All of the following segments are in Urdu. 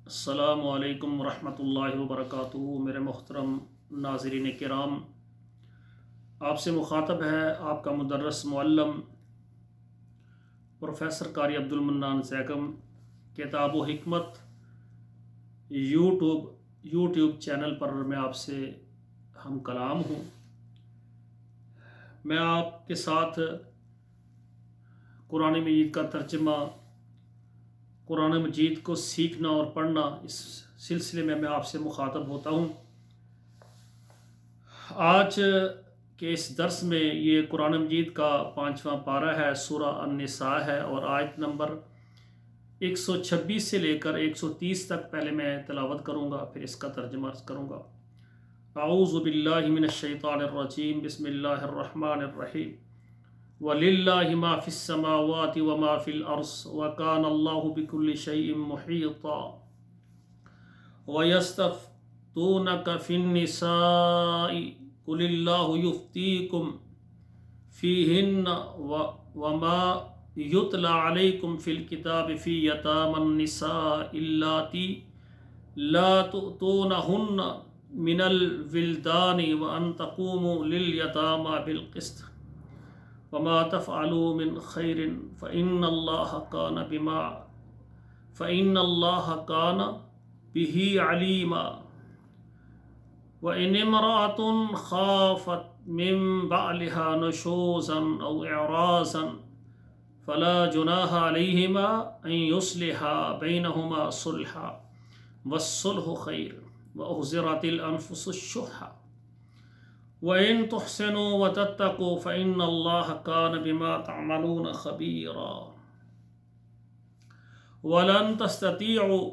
السلام علیکم ورحمۃ اللہ وبرکاتہ۔ میرے محترم ناظرین کرام، آپ سے مخاطب ہے آپ کا مدرس معلم پروفیسر قاری عبدالمنان زیکم۔ کتاب و حکمت یوٹیوب چینل پر میں آپ سے ہم کلام ہوں۔ میں آپ کے ساتھ قرآن مجید کا ترجمہ، قرآن مجید کو سیکھنا اور پڑھنا، اس سلسلے میں آپ سے مخاطب ہوتا ہوں۔ آج کے اس درس میں یہ قرآن مجید کا 5واں پارہ ہے، سورہ النساء ہے، اور آیت نمبر 126 سے لے کر 130 تک پہلے میں تلاوت کروں گا، پھر اس کا ترجمہ عرض کروں گا۔ اعوذ باللہ من الشیطان الرجیم، بسم اللہ الرحمن الرحیم۔ وَلِلَّهِ مَا فِي السَّمَاوَاتِ وَمَا فِي الْأَرْضِ وَكَانَ اللَّهُ بِكُلِّ شَيْءٍ مُحِيطًا وَيَسْتَفْتُونَكَ فِي النِّسَاءِ قُلِ اللَّهُ يُفْتِيكُمْ فِيهِنَّ وَمَا يُتْلَى عَلَيْكُمْ فِي الْكِتَابِ فِي يَتَامَى النِّسَاءِ اللَّاتِي لَا تُؤْتُونَهُنَّ مِنَ الْوِلْدَانِ وَأَن تَقُومُوا لِلْيَتَامَى بِالْقِسْطِ وما تفعلوا من خير فإن الله كان به عليما وإن امرأة خافت من بعلها نشوزا أو إعراضا فلا جناح عليهما أن يصلحا بينهما صلحا والصلح خير وأحضرت الأنفس الشح وَإِن تُحْسِنُوا وَتَتَّقُوا فَإِنَّ اللَّهَ كَانَ بِمَا تَعْمَلُونَ خَبِيرًا وَلَن تَسْتَطِيعُوا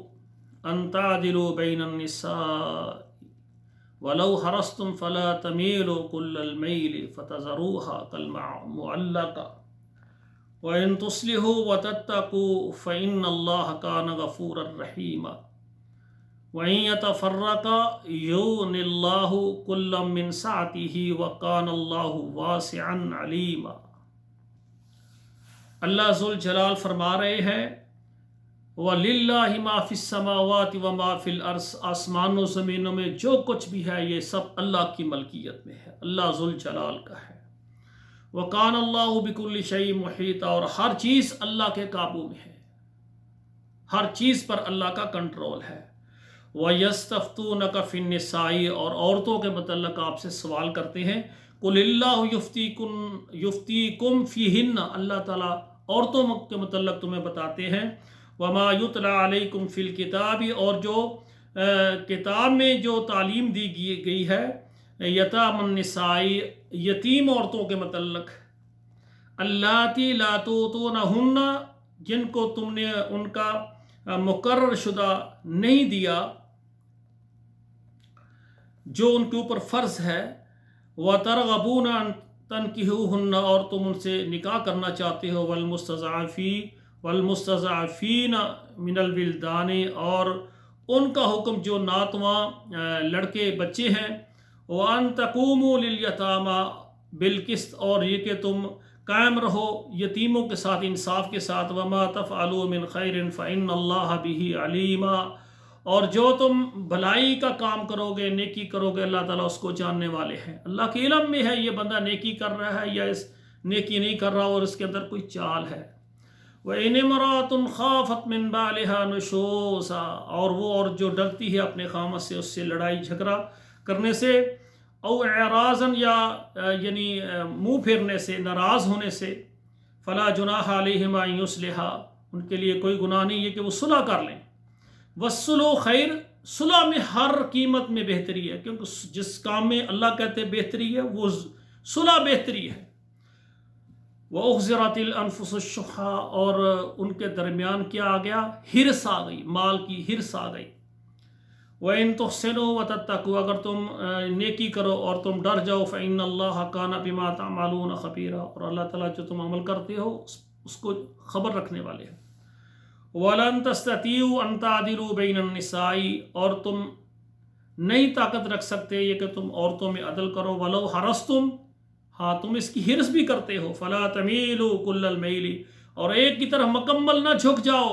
أَن تَعْدِلُوا بَيْنَ النِّسَاءِ وَلَوْ حَرَصْتُمْ فَلَا تَمِيلُوا كُلَّ الْمَيْلِ فَتَذَرُوهَا كَالْمُعَلَّقَةِ وَإِن تُصْلِحُوا وَتَتَّقُوا فَإِنَّ اللَّهَ كَانَ غَفُورًا رَحِيمًا وَإِن يَتَفَرَّقَا يُغْنِ اللَّهُ كُلًّا مِّن سَعَتِهِ وَكَانَ اللَّهُ وَاسِعًا عَلِيمًا۔ اللہ ذوالجلال فرما رہے ہیں وَلِلَّهِ مَا فِي السَّمَاوَاتِ وَمَا فِي الْأَرْضِ، آسمانوں زمینوں میں جو کچھ بھی ہے یہ سب اللہ کی ملکیت میں ہے، اللہ ذوالجلال کا ہے۔ وَكَانَ اللَّهُ بِكُلِّ شَيْءٍ مُحِيطًا، اور ہر چیز اللہ کے قابو میں ہے، ہر چیز پر اللہ کا کنٹرول ہے۔ وَيَسْتَفْتُونَكَ فِي النِّسَاءِ، اور عورتوں کے متعلق آپ سے سوال کرتے ہیں۔ قُلِ اللَّهُ يُفْتِيكُمْ فِيهِنَّ، اللہ تعالیٰ عورتوں کے متعلق تمہیں بتاتے ہیں۔ وَمَا يُتْلَى عَلَيْكُمْ فِي الْكِتَابِ، اور جو کتاب میں جو تعلیم دی گئی ہے، یتام النساء، یتیم عورتوں کے متعلق، اللاتী لا تؤتونہن، جن کو تم نے ان کا مقرر شدہ نہیں دیا جو ان کے اوپر فرض ہے، وَتَرْغَبُونَ أَن تَنكِحُوهُنَّ، اور تم ان سے نکاح کرنا چاہتے ہو، وَالْمُسْتَضْعَفِينَ مِنَ الْوِلْدَانِ، اور ان کا حکم جو ناتواں لڑکے بچے ہیں، وَأَن تَقُومُوا لِلْيَتَامَى بِالْقِسْطِ، اور یہ کہ تم قائم رہو یتیموں کے ساتھ انصاف کے ساتھ، وَمَا تَفْعَلُوا مِنْ خَيْرٍ فَإِنَّ اللَّهَ بِهِ عَلِيمًا، اور جو تم بھلائی کا کام کرو گے، نیکی کرو گے، اللہ تعالیٰ اس کو جاننے والے ہیں۔ اللہ کے علم میں ہے یہ بندہ نیکی کر رہا ہے یا اس نیکی نہیں کر رہا، اور اس کے اندر کوئی چال ہے۔ وَإِنِ امْرَأَةٌ خَافَتْ مِنْ بَعْلِهَا نُشُوزًا، اور وہ عورت جو ڈرتی ہے اپنے خامد سے، اس سے لڑائی جھگڑا کرنے سے، او اعراضاً، یا یعنی منہ پھیرنے سے، ناراض ہونے سے، فلا جناح علیہما ان یصلحا، ان کے لیے کوئی گناہ نہیں ہے کہ وہ صلح کر لیں۔ والصلح خیر، صلح میں ہر قیمت میں بہتری ہے، کیونکہ جس کام میں اللہ کہتے بہتری ہے وہ صلح بہتری ہے۔ وَأُحْضِرَتِ الْأَنفُسُ الشُّحَّ، اور ان کے درمیان کیا آ گیا؟ ہرس آ گئی، مال کی ہرس آ گئی۔ وَإِن تُحْسِنُوا وَتَتَّقُوا، اگر تم نیکی کرو اور تم ڈر جاؤ، فَإِنَّ اللَّهَ كَانَ بِمَا تَعْمَلُونَ خَبِيرًا، اور اللہ تعالیٰ جو تم عمل کرتے ہو اس کو خبر رکھنے والے ہیں۔ وَلَن تَسْتَطِيعُوا أَن تَعْدِلُوا بَيْنَ النِّسَاءِ، اور تم نہیں طاقت رکھ سکتے یہ کہ تم عورتوں میں عدل کرو، وَلَوْ حَرَصْتُمْ، ہاں تم اس کی حرص بھی کرتے ہو، فَلَا تَمِيلُوا كُلَّ الْمَيْلِ، اور ایک کی طرف مکمل نہ جھک جاؤ،